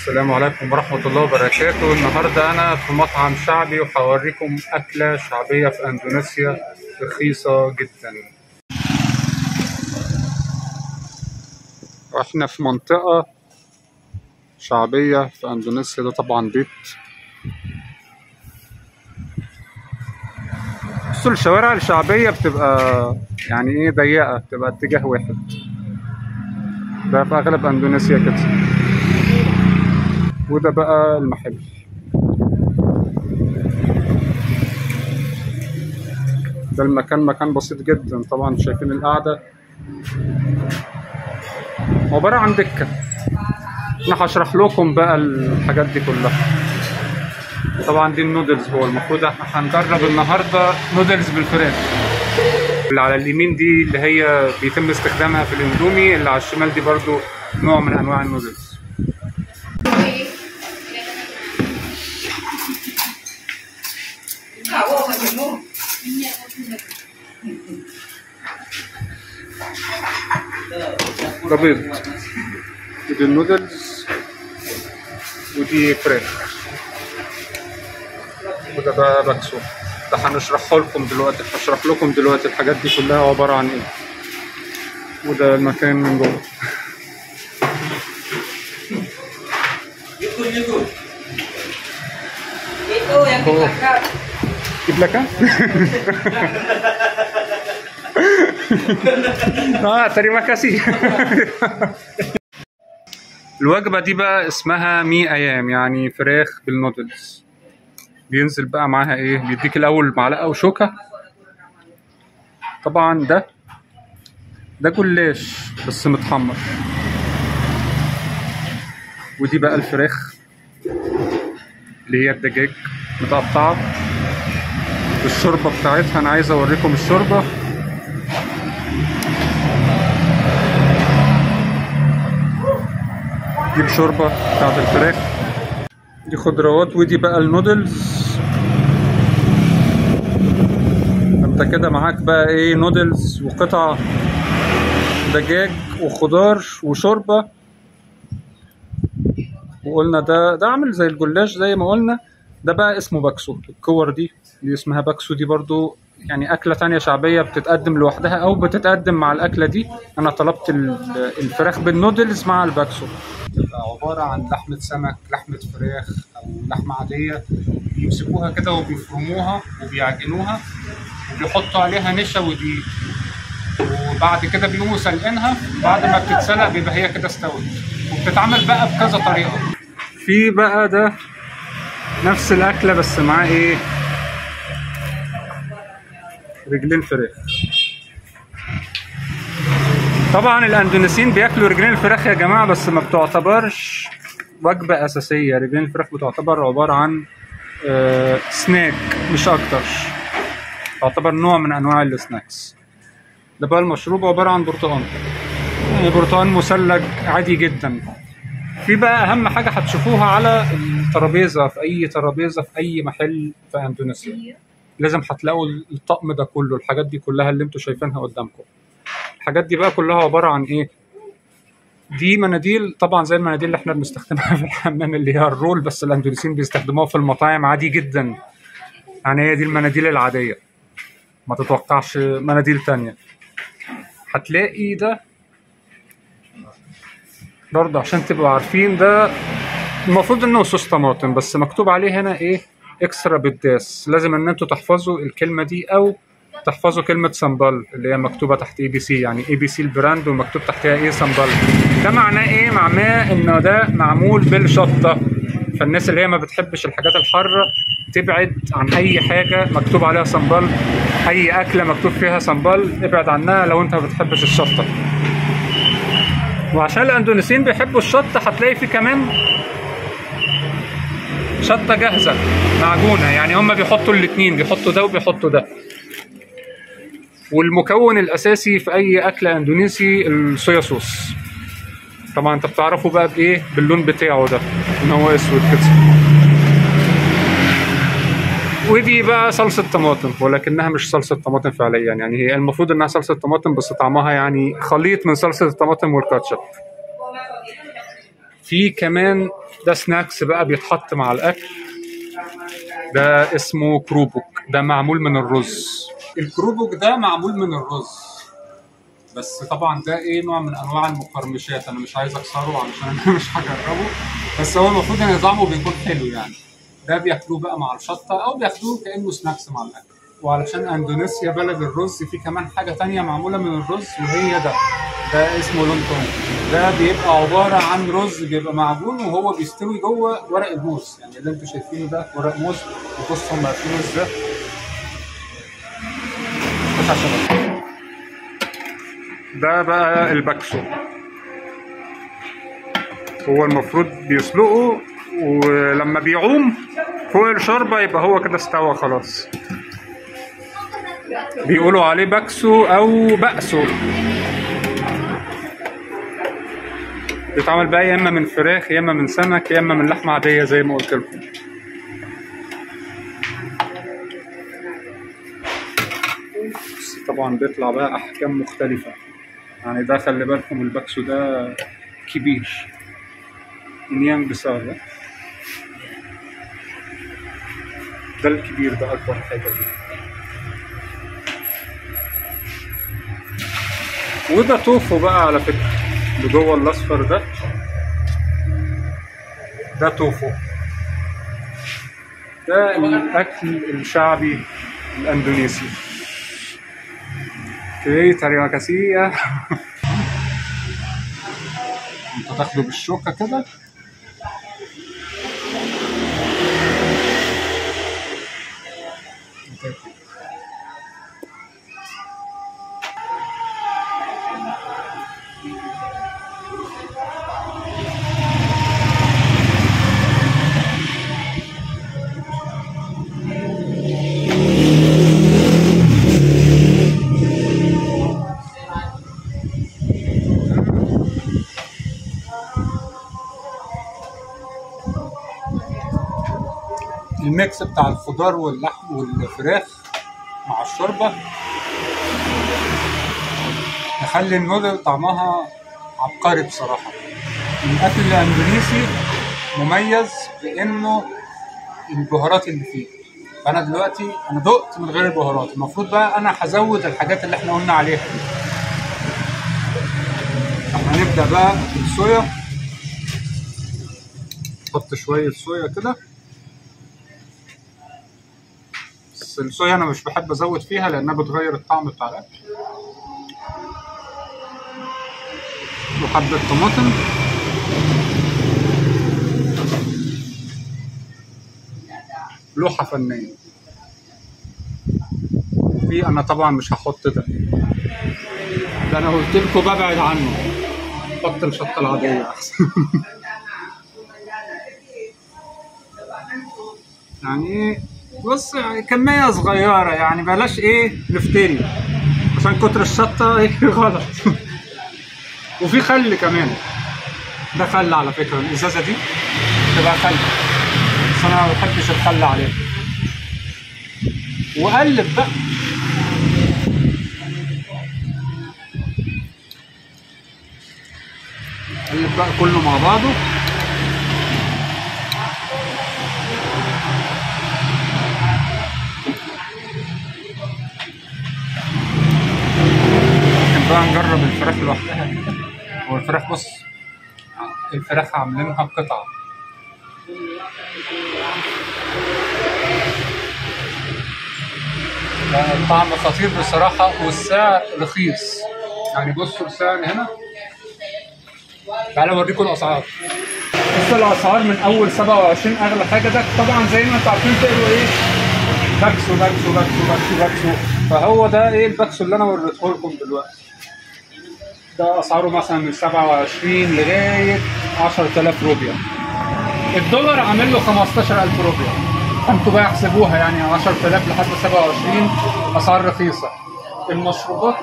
السلام عليكم ورحمة الله وبركاته. النهاردة أنا في مطعم شعبي وهوريكم أكلة شعبية في أندونيسيا رخيصة جدا. وإحنا في منطقة شعبية في أندونيسيا، ده طبعا بيت. بصوا الشوارع الشعبية بتبقى يعني إيه ضيقة، بتبقى اتجاه واحد. ده في أغلب أندونيسيا كده. وده بقى المحل. ده المكان مكان بسيط جدا، طبعا شايفين القعدة عبارة عن دكة. انا هشرح لكم بقى الحاجات دي كلها. طبعا دي النودلز، هو المفروض احنا هنجرب النهارده نودلز بالفراخ. اللي على اليمين دي اللي هي بيتم استخدامها في الاندومي، اللي على الشمال دي برضو نوع من انواع النودلز. ده بيض، ودي النودلز، ودي فراخ، وده بقى باكسو. ده هنشرحه لكم دلوقتي، هشرح لكم دلوقتي الحاجات دي كلها عبارة عن ايه. وده المكان من جوه. كيف terima kasih. الوجبة دي بقى اسمها مي ايام، يعني فراخ بالنودلز. بينزل بقى معاها ايه، بيديك الاول معلقة وشوكة. طبعا ده جلاش بس متحمر. ودي بقى الفراخ اللي هي الدجاج متقطعة. الشوربة بتاعتها انا عايز اوريكم الشوربة. دي الشوربة بتاعت الفراخ، دي خضروات، ودي بقى النودلز. انت كده معاك بقى ايه، نودلز وقطع دجاج وخضار وشوربة. وقلنا ده عامل زي الجلاش زي ما قلنا. ده بقى اسمه باكسو. الكور دي اللي اسمها باكسو دي برضو يعني أكلة تانية شعبية بتتقدم لوحدها أو بتتقدم مع الأكلة دي. أنا طلبت الفراخ بالنودلز مع الباكسو. بتبقى عبارة عن لحمة سمك، لحمة فراخ، أو لحمة عادية. بيمسكوها كده وبيفرموها وبيعجنوها وبيحطوا عليها نشا ودقيق، وبعد كده بيقوموا سلقينها. بعد ما بتتسلق بيبقى هي كده استوت. وبتتعمل بقى بكذا طريقة. في بقى ده نفس الأكلة بس معاه إيه، رجلين فراخ. طبعا الأندونيسيين بياكلوا رجلين الفراخ يا جماعة، بس ما بتعتبرش وجبة أساسية. رجلين الفراخ بتعتبر عبارة عن سناك مش أكتر، تعتبر نوع من أنواع السناكس. ده بقى المشروب عبارة عن برتقان، يعني برتقان مثلج عادي جدا. في بقى أهم حاجة هتشوفوها على الترابيزة، في أي ترابيزة في أي محل في أندونيسيا لازم هتلاقوا الطقم ده كله، الحاجات دي كلها اللي انتوا شايفينها قدامكم. الحاجات دي بقى كلها عبارة عن ايه، دي مناديل طبعا زي المناديل اللي احنا بنستخدمها في الحمام اللي هي الرول، بس الاندونيسيين بيستخدموها في المطاعم عادي جدا. يعني هي دي المناديل العادية، ما تتوقعش مناديل تانية. هتلاقي ده برضه عشان تبقوا عارفين، ده المفروض انه صوص طماطم، بس مكتوب عليه هنا ايه، اكسترا بالداس. لازم ان انتوا تحفظوا الكلمة دي او تحفظوا كلمة سامبال اللي هي مكتوبة تحت اي بي سي، يعني اي بي سي البراند ومكتوب تحتها ايه، سامبال. ده معناه ايه، معناه انه ده معمول بالشطة. فالناس اللي هي ما بتحبش الحاجات الحارة تبعد عن اي حاجة مكتوب عليها سامبال. اي اكلة مكتوب فيها سامبال ابعد عنها لو انت ما بتحبش الشطة. وعشان الاندونيسيين بيحبوا الشطة هتلاقي في كمان شطة جاهزة معجونة، يعني هم بيحطوا الاتنين، بيحطوا ده وبيحطوا ده. والمكون الأساسي في أي أكلة أندونيسي الصويا صوص. طبعا أنت بتعرفوا بقى بإيه، باللون بتاعه ده إن هو أسود كده. ودي بقى صلصة طماطم، ولكنها مش صلصة طماطم فعليا، يعني هي المفروض إنها صلصة طماطم بس طعمها يعني خليط من صلصة الطماطم والكاتشب. في كمان ده سناكس بقى بيتحط مع الاكل، ده اسمه كروبوك، ده معمول من الرز. الكروبوك ده معمول من الرز، بس طبعا ده ايه نوع من انواع المقرمشات، انا مش عايز اكسره علشان انا مش هجربه، بس هو المفروض ان طعمه بيكون حلو يعني. ده بياكلوه بقى مع الشطه او بياكلوه كانه سناكس مع الاكل. وعلشان اندونيسيا بلد الرز، في كمان حاجه تانية معموله من الرز وهي ده اسمه لونتون. ده بيبقى عباره عن رز بيبقى معجون وهو بيستوي جوه ورق الموز، يعني اللي انتوا شايفينه ده ورق موز، وبصوا هم قافلينه ازاي. مش عشان ده بقى الباكسو، هو المفروض بيسلقه ولما بيعوم فوق الشوربة يبقى هو كده استوى خلاص. بيقولوا عليه باكسو أو بأسو. بيتعمل بقى يا إما من فراخ يا إما من سمك يا إما من لحمة عادية زي ما قلت لكم. طبعا بيطلع بقى أحجام مختلفة، يعني ده خلي بالكم الباكسو ده كبير، إنيان بصار ده الكبير، ده أكبر حاجة دي. وده توفو بقى على فكرة، اللي جوه الأصفر ده توفو، ده الأكل الشعبي الأندونيسي. تريما كاسية. انت تاخده بالشوكة كده الميكس بتاع الخضار واللحم والفراخ مع الشوربة يخلي النودل طعمها عبقري بصراحة. الأكل الأندونيسي مميز بإنه البهارات اللي فيه، فأنا دلوقتي أنا دقت من غير البهارات، المفروض بقى أنا هزود الحاجات اللي إحنا قلنا عليها دي. احنا هنبدأ بقى بالصويا، نحط شوية صويا كده، بس الصويا أنا مش بحب أزود فيها لأنها بتغير الطعم بتاع الأكل. وحبة طماطم، لوحة فنية. في أنا طبعا مش هحط ده أنا قلت لكم ببعد عنه، حط الشطة العادية أحسن. يعني بص يعني كمية صغيرة، يعني بلاش إيه نفتري عشان كتر الشطة إيه غلط. وفي خل كمان، ده خل على فكرة، الإزازة دي تبقى خل بس أنا ما بحبش الخل عليها. وقلب بقى، قلب بقى كله مع بعضه. ممكن بقى نجرب الفراخ لوحدها كده. هو الفراخ بص، الفراخ عاملينها قطعة، الطعم خطير بصراحة والسعر رخيص. يعني بصوا السعر هنا، تعالوا اوريكم الاسعار. بصوا الاسعار من اول 27 اغلى حاجة. ده طبعا زي ما انتوا عارفين تقولوا ايه، باكسو باكسو باكسو باكسو باكسو، فهو ده ايه الباكسو اللي انا وريته لكم دلوقتي. ده اسعاره مثلا من 27 لغاية 10,000 روبيا. الدولار عامل له 15,000 روبيا، انتوا بقى احسبوها يعني 10,000 لحد 27 اسعار رخيصة. المشروبات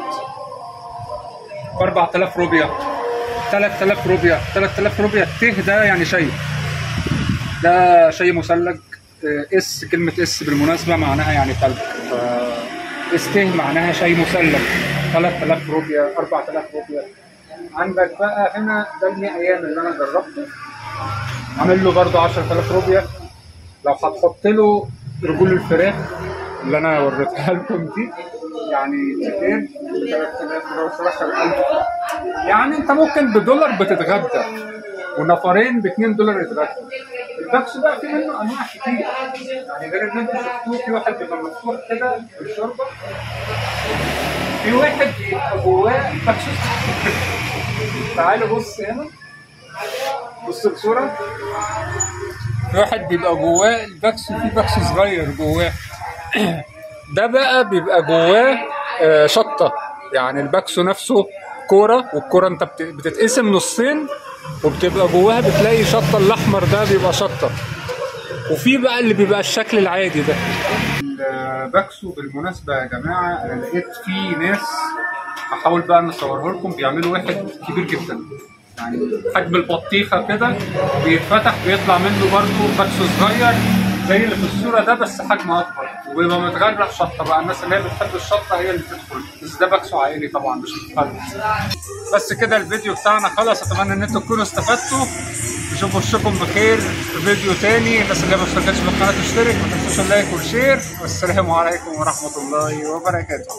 ب 4,000 روبيا، 3,000 روبيا، 3,000 روبيا. الته ده يعني شاي، ده شاي مثلج. اس كلمة اس بالمناسبة معناها يعني ثلج، استه معناها شاي مثلج. 3,000 روبيا، 4,000 روبيا. عندك بقى هنا ده المي ايام اللي انا جربته، عامل له برضه 10000 روبيا. لو هتحط له رجول الفراخ اللي انا وريتها لكم دي، يعني تكين 3000 يعني انت ممكن بدولار بتتغدى، ونفرين ب$2 يتغدوا. الباكس بقى في منه انواع كتير، يعني غير ان انتوا شفتوه في واحد بيبقى مفتوح كده بالشوربه، في واحد بيبقى جواه باكس. تعالوا بص هنا، بص الصوره، في واحد بيبقى جواه الباكس وفي باكس صغير جواه. ده بقى بيبقى جواه شطه، يعني الباكسو نفسه كوره، والكوره انت بتتقسم نصين وبتبقى جواها بتلاقي شطه، الاحمر ده بيبقى شطه. وفي بقى اللي بيبقى الشكل العادي ده. الباكسو بالمناسبه يا جماعه انا لقيت فيه ناس، هحاول بقى نصوره لكم، بيعملوا واحد كبير جدا، يعني حجم البطيخه كده، بيتفتح بيطلع منه برضه باكسو صغير زي اللي في الصوره ده بس حجمه اكبر، وبيبقى متغرق شطه. بقى الناس اللي هي بتحب الشطه هي اللي تدخل، بس ده باكسو عائلي طبعا مش متفرد. بس كده الفيديو بتاعنا خلص، اتمنى ان انتوا تكونوا استفدتوا. نشوف وشكم بخير في فيديو تاني. الناس اللي ما اشتركتش في القناه تشترك، ما تنسوش اللايك والشير، والسلام عليكم ورحمه الله وبركاته.